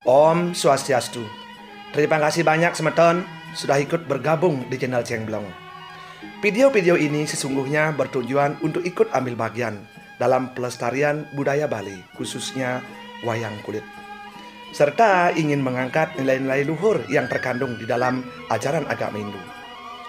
Om Swastiastu. Terima kasih banyak semeton sudah ikut bergabung di channel Cengblong. Video-video ini sesungguhnya bertujuan untuk ikut ambil bagian dalam pelestarian budaya Bali, khususnya wayang kulit. Serta ingin mengangkat nilai-nilai luhur yang terkandung di dalam ajaran agama Hindu.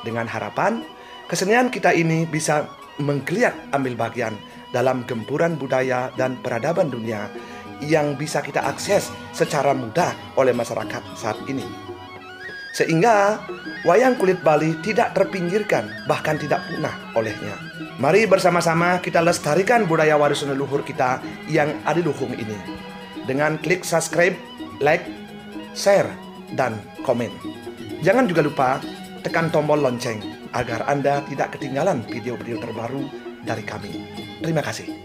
Dengan harapan, kesenian kita ini bisa menggeliat ambil bagian dalam gempuran budaya dan peradaban dunia yang bisa kita akses secara mudah oleh masyarakat saat ini. Sehingga wayang kulit Bali tidak terpinggirkan, bahkan tidak punah olehnya. Mari bersama-sama kita lestarikan budaya warisan leluhur kita yang adiluhung ini. Dengan klik subscribe, like, share, dan komen. Jangan juga lupa tekan tombol lonceng agar Anda tidak ketinggalan video-video terbaru dari kami. Terima kasih.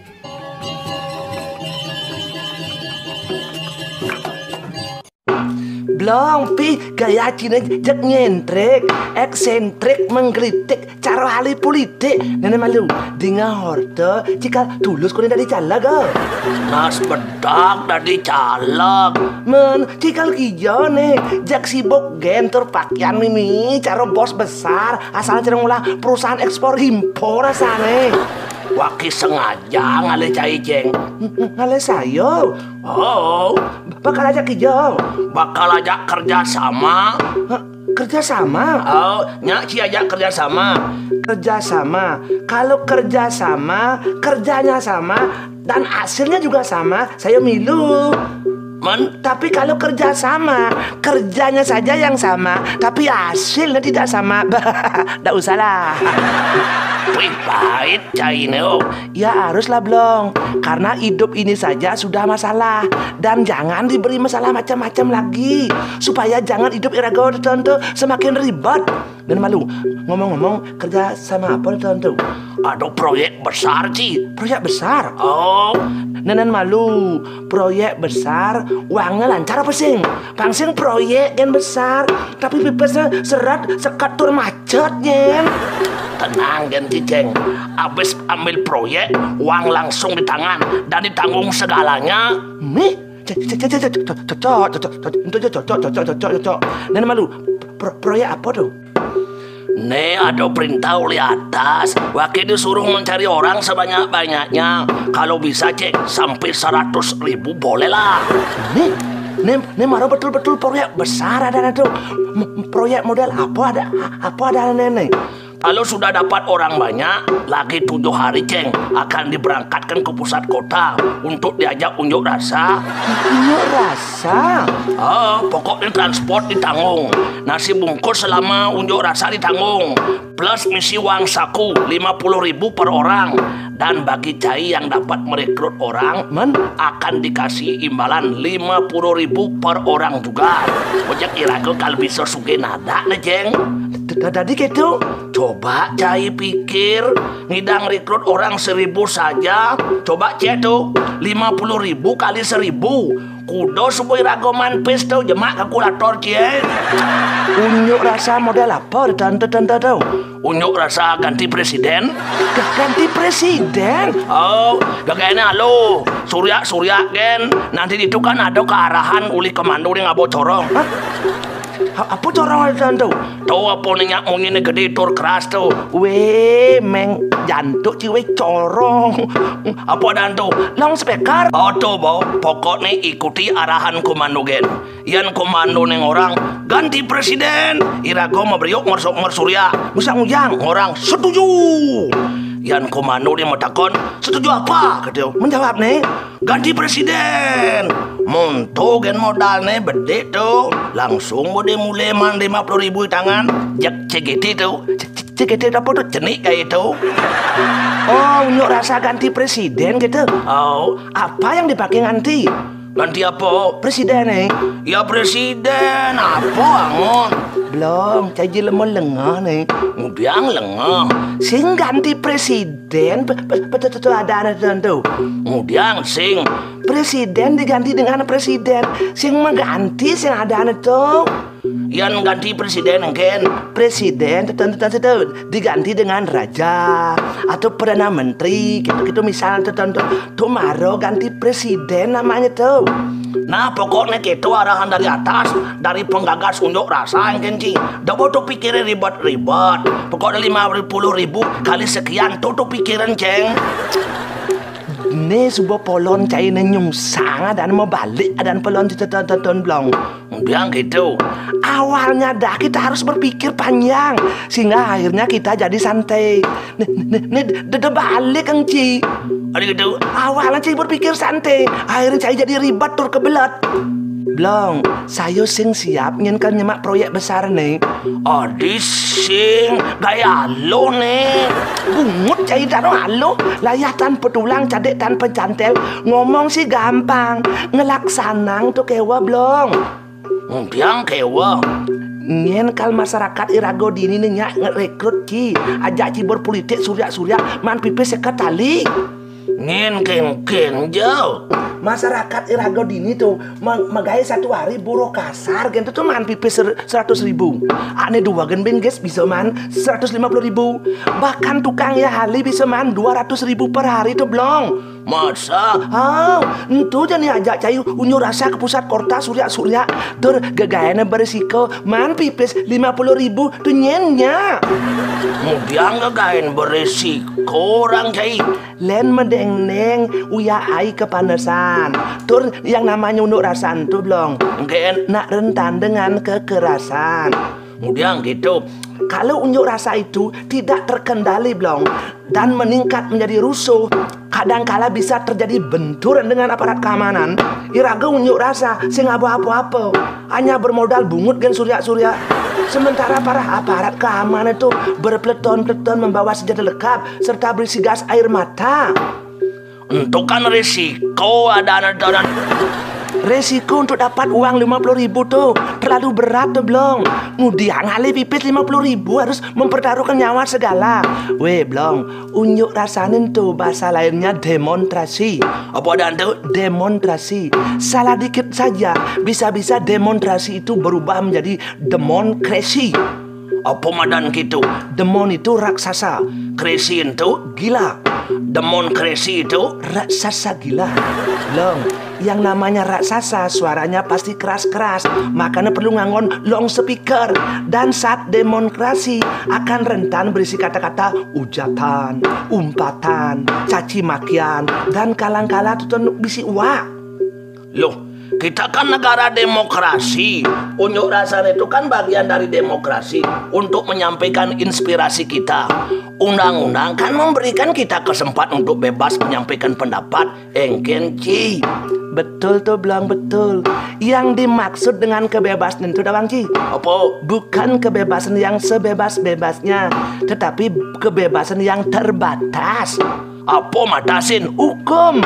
Blong pi gaya Cina jak nyentrik, eksentrik menggelitik, cara hali politik. Nenek malu, dengar horta jika tulus kau dari caleg ke? Nas bedak dari caleg. Men, jika kijo nih, jak sibuk gentor pakaian mimi, cara bos besar, asal cereng ulah perusahaan ekspor impor asane. Waki sengaja ngale cai jeng. Ngale sayo. Oh, Bakal aja kijo. bakal ajak kerja sama. Kerja sama. Oh, nyak si ajak kerja sama. Kerja sama. Kalau kerja sama, kerjanya sama dan hasilnya juga sama, saya milu. Men, Tapi kalau kerja sama, kerjanya saja yang sama, tapi hasilnya tidak sama. Tidak usahlah. wih pahit cai neo. Ya haruslah Blong, karena hidup ini saja sudah masalah. Dan jangan diberi masalah macam-macam lagi, supaya jangan hidup irago tentu semakin ribet. Dan malu, ngomong-ngomong kerja sama apa tentu? Aduh proyek besar ci. Proyek besar. Oh, Nenek malu, proyek besar, uangnya lancar apa sing? Pangsing proyek kan besar, tapi pipesnya serat sekat tur macetnya. tenang gen ciceng. Abis ambil proyek, uang langsung di tangan dan ditanggung segalanya. Nih, cocok. Nenek malu, proyek apa tuh? Nih ada perintah oleh atas. Wakil disuruh mencari orang sebanyak-banyaknya. Kalau bisa cek sampai 100.000 boleh lah. Nih marah betul-betul proyek besar ada tuh. Proyek model apa ada nenek? Kalau sudah dapat orang banyak, lagi 7 hari ceng akan diberangkatkan ke pusat kota untuk diajak unjuk rasa. Unjuk rasa? Oh, pokoknya transport ditanggung. Nasi bungkus selama unjuk rasa ditanggung. Plus misi uang saku 50.000 per orang. Dan bagi cai yang dapat merekrut orang, akan dikasih imbalan 50.000 per orang juga. Ojek irago kalau bisa suge nada nih ceng. Tadi gitu. Coba cai pikir, ngidang rekrut orang 1.000 saja. Coba cek tuh, 50.000 kali 1.000. Kudo supaya ragoman pes tuh jemak kalkulator cie. Unjuk rasa model apa? Tante tuh. Unjuk rasa ganti presiden. Ganti presiden? Oh, gagaknya halo. Surya gen. Nanti itu kan ada kearahan uli komando yang ngabo corong. Apa corong tante? Tuh apa nenyak mungkin gede tur keras tuh. Weh, meng jantuk ciwe corong. Apa dan tuh? Long speaker. Oh tuh bo, pokoknya ikuti arahan komando gen. Yan komando neng orang ganti presiden. Irago mabriok mersurya. Musa ngujang. Orang setuju. Yan komando dia matakon, setuju apa? Katanya. Menjawab nih, ganti presiden. Monto gen modalnya bede tuh. Langsung bude mulai man 50.000 di tangan. Jak CGT tuh. CGT apa tuh? Cenik kayak itu. Oh, unjuk rasa ganti presiden gitu. Oh, Apa yang dipakai ganti? ganti apa? Presiden nih. Ya presiden, apa angon? Belum, caji lemah lengah nih. Ngubiang lengah. Sing ganti presiden, betul-betul ada tentu. Ngubiang sing. Presiden diganti dengan presiden. Sing mengganti sing ada tuh. Yan ganti presiden kan? Presiden tentu diganti dengan raja atau perdana menteri gitu misal tentu Tomorrow ganti presiden namanya tuh. Nah pokoknya gitu arahan dari atas, dari penggagas unjuk rasa yang kenci. Dah butuh pikirin ribet-ribet. Pokoknya 50.000 kali sekian tuh pikiran ceng. Nih sebuah polon cai nenyung sangat dan mau balik dan polon tonton belum. Bilang gitu. Awalnya dah kita harus berpikir panjang sehingga akhirnya kita jadi santai. Nih balik Kang Ci. Ada gitu. Awalnya Ci berpikir santai, akhirnya Ci jadi ribet tur kebelet. Blong, saya sing siap nyenkan nyemak proyek besar nih. Adi sing gaya lo nih. Bungut cai taruh halo, layah tanpa tulang, cadek tanpa cantel. Ngomong sih gampang, ngelaksanang tuh kewa blong. Biang kewa. Nyen kal masyarakat Irago dini nih ngerekrut Ci, ajak Ci berpolitik surya man pipi sekat tali. Ngin ken jauh. Masyarakat Irago dini tuh megaya satu hari buruh kasar gitu tuh man pipi 100.000. Ane dua genbeng guys bisa man 150.000. Bahkan tukang ya hali bisa man 200.000 per hari tuh blong. Masa? Itu jadi ajak cayu unyu rasa ke pusat kota surya tur gagayana beresiko man pipis 50.000 tuh nyenya. Biang gagain beresiko orang cai. Len medeng-neng uya ai kepanasan. Tur yang namanya unjuk rasan tuh blong. Mungkin nak rentan dengan kekerasan. Kemudian gitu. Kalau unjuk rasa itu tidak terkendali blong dan meningkat menjadi rusuh, kadangkala bisa terjadi benturan dengan aparat keamanan. Iraga unjuk rasa sing apa-apa, hanya bermodal bungut gen surya. Sementara para aparat keamanan itu berpeleton-peleton membawa senjata lengkap serta berisi gas air mata. Untuk kan risiko ada. Resiko untuk dapat uang 50.000 tuh terlalu berat tuh blong. Kemudian ngali pipis 50.000 harus mempertaruhkan nyawa segala. Weh blong, unjuk rasanin tuh bahasa lainnya demonstrasi. Apa ada tuh? Demonstrasi. Salah dikit saja bisa-bisa demonstrasi itu berubah menjadi demonkrasi. Apa madan gitu? Demon itu raksasa, Kresi itu gila. demon kresi itu. Raksasa gila. Long, yang namanya raksasa suaranya pasti keras-keras, makanya perlu ngangon long speaker. Dan saat demonstrasi akan rentan berisi kata-kata ujatan, umpatan, caci makian, dan kalang-kala tutun bisi uak. Loh, kita kan negara demokrasi. Unjuk rasa itu kan bagian dari demokrasi untuk menyampaikan inspirasi kita. Undang-undang kan memberikan kita kesempatan untuk bebas menyampaikan pendapat. Engkenci. Betul tuh Blang, betul. Yang dimaksud dengan kebebasan itu Bang Ci, Apa? bukan kebebasan yang sebebas-bebasnya, tetapi kebebasan yang terbatas. Apa matasin? Hukum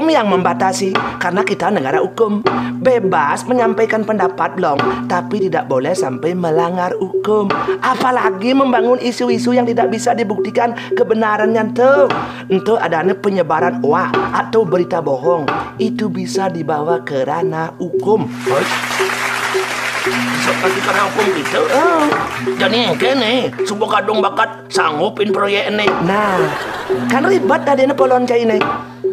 yang membatasi. Karena kita negara hukum. Bebas menyampaikan pendapat Blong, tapi tidak boleh sampai melanggar hukum. Apalagi membangun isu-isu yang tidak bisa dibuktikan kebenarannya tuh. Untuk adanya penyebaran hoax atau berita bohong, itu bisa dibawa ke ranah hukum. Seperti karena hukum gitu. Jadi engkene sebuah kadung bakat sanggupin proyek ini. Nah, kan ribet tadi polon cai ini.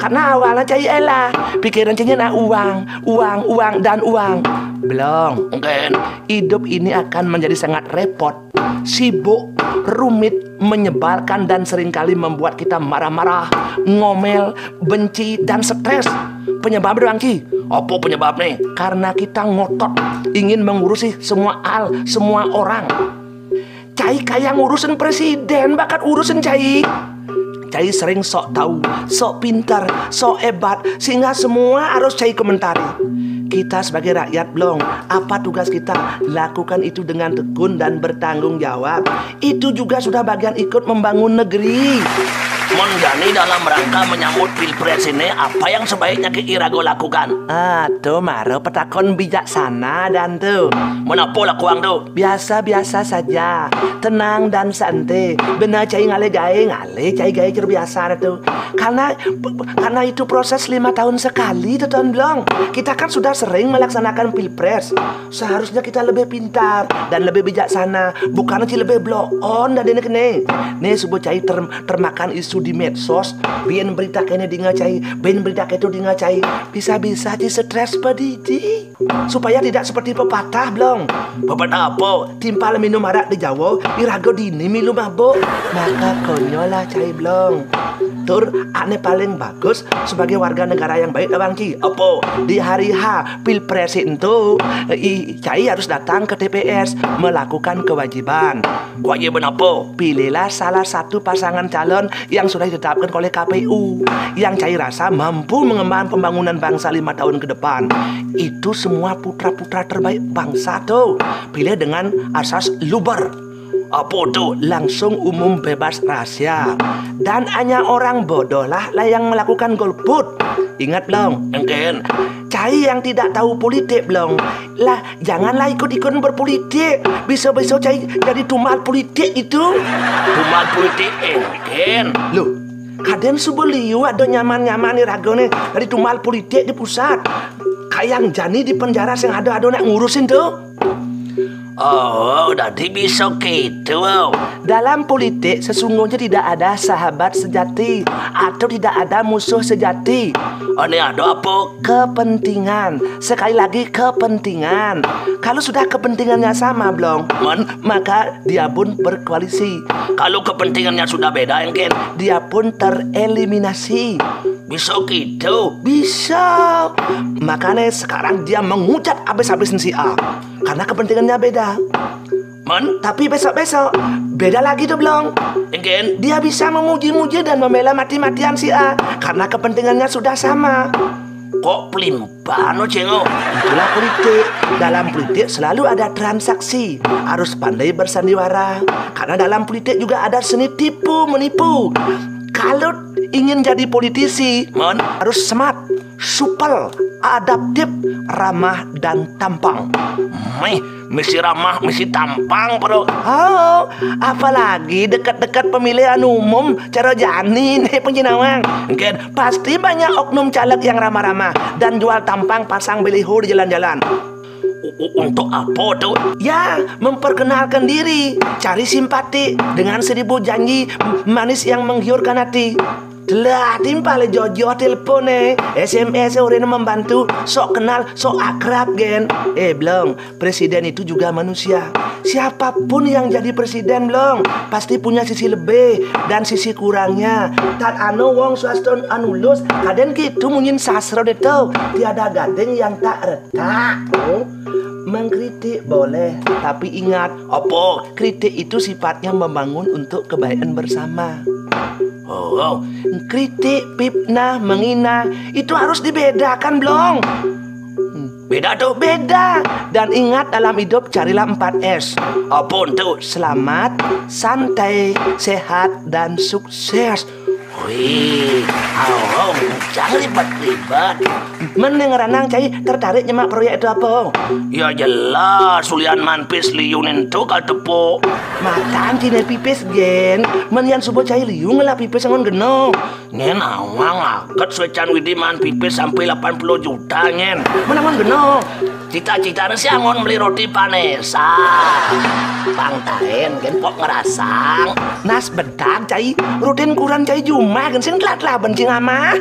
Karena awalnya cai elah, pikiran cainya uang dan uang. Belum. Mungkin Hidup ini akan menjadi sangat repot, sibuk, rumit, menyebalkan dan seringkali membuat kita marah-marah, ngomel, benci dan stres. Penyebabnya Bang Ci, apa penyebabnya? karena kita ngotot ingin mengurusi semua hal, semua orang. Cai kayak ngurusin presiden, bakat urusin Cai. Cai sering sok tahu, sok pintar, sok hebat, sehingga semua harus Cai komentari. Kita sebagai rakyat Blong, apa tugas kita? Lakukan itu dengan tekun dan bertanggung jawab. Itu juga sudah bagian ikut membangun negeri. Menjani dalam rangka menyambut pilpres ini, apa yang sebaiknya Ki Irago lakukan? Tuh maro petakon bijaksana dan tuh. Menapa lakuang tuh? Biasa-biasa saja, tenang dan santai. Benar Cai ngale Cai gae biasa tuh. Karena itu proses 5 tahun sekali tuh Tuan Blong. Kita kan sudah sering melaksanakan pilpres. Seharusnya kita lebih pintar dan lebih bijaksana, bukan lebih blow on dan ini. Nih subuh Cai termakan isu isu di medsos, biar berita kene di ngacai, biar berita itu di ngacai, bisa-bisa di stres pedidi. Supaya tidak seperti pepatah belum. Pepatah apa? Timpal minum arak di Jawa, irago dini minum mabuk. Maka konyol lah cai belum. Tur, ane paling bagus sebagai warga negara yang baik Abang Ci. Apa? Di hari H Pilpres itu, cai harus datang ke TPS melakukan kewajiban. Kewajiban apa? Pilihlah salah satu pasangan calon yang sudah ditetapkan oleh KPU, yang cai rasa mampu mengembangkan pembangunan bangsa 5 tahun ke depan. Itu semua putra-putra terbaik bangsa tuh. Pilih dengan asas luber. Apa tuh? Langsung umum bebas rahasia. Dan hanya orang bodoh lah yang melakukan golput. Ingat belum? Engken. Cai yang tidak tahu politik belum. Lah janganlah ikut-ikut berpolitik. Bisa-bisa cai jadi tumal politik itu. Tumal politik engken. Loh, kaden subeliu ada nyaman-nyaman nih ragone dari tumal politik di pusat. Kayak Jani di penjara yang ada nak ngurusin tuh. Oh, jadi bisa gitu. Dalam politik sesungguhnya tidak ada sahabat sejati atau tidak ada musuh sejati. Ini ada apa? Kepentingan. Sekali lagi kepentingan. Kalau sudah kepentingannya sama belum, maka dia pun berkoalisi. Kalau kepentingannya sudah beda engken, dia pun tereliminasi. Bisa gitu? Bisa. Makanya sekarang dia mengucat habis-habisin si A karena kepentingannya beda. Tapi besok-besok beda lagi tuh belum. Engken? Dia bisa memuji-muji dan membela mati-matian si A karena kepentingannya sudah sama. Kok pelimpano cengo? Itulah politik. Dalam politik selalu ada transaksi. Harus pandai bersandiwara. Karena dalam politik juga ada seni tipu menipu. Kalau ingin jadi politisi, harus smart, supel, adaptif, ramah dan tampang. Misi ramah, misi tampang, bro. Oh, apalagi dekat-dekat pemilihan umum, cara janin, pencinawang. Engken. Pasti banyak oknum caleg yang ramah-ramah dan jual tampang pasang beliho di jalan-jalan. Untuk apa tuh? Ya, memperkenalkan diri, cari simpati dengan 1000 janji manis yang menggiurkan hati. Telah timpal jojo telepon SMS orang membantu, sok kenal, sok akrab gen. Belum, presiden itu juga manusia. Siapapun yang jadi presiden belum pasti punya sisi lebih dan sisi kurangnya. Tak anu wong swasta anu lulus, kadang gitu munyin sastra deh tau. Tiada gading yang tak retak. Mengkritik boleh, tapi ingat, apa? Kritik itu sifatnya membangun untuk kebaikan bersama. Oh. Kritik, fitnah, menghina itu harus dibedakan belum? Beda tuh? Beda. Dan ingat dalam hidup carilah 4S. Apa tuh? Selamat, santai, sehat, dan sukses. Wih, jangan ribet-ribet. Mending ranang cai tertarik nyemak proyek itu apa? Ya jelas, sulian manpis liunin tuh kal tepuk. Makan cina pipis gen. Menian subuh cai liung lah pipis ngon geno. Ngen awang aget suecan widi man pipis sampai 80 juta ngen. Mana ngon geno? Cita-citanya sih angon beli roti panesa. Pangtain gen pok ngerasang. Nas bentar cai rutin kurang cai jumah gen sin kelat lah bencing ama.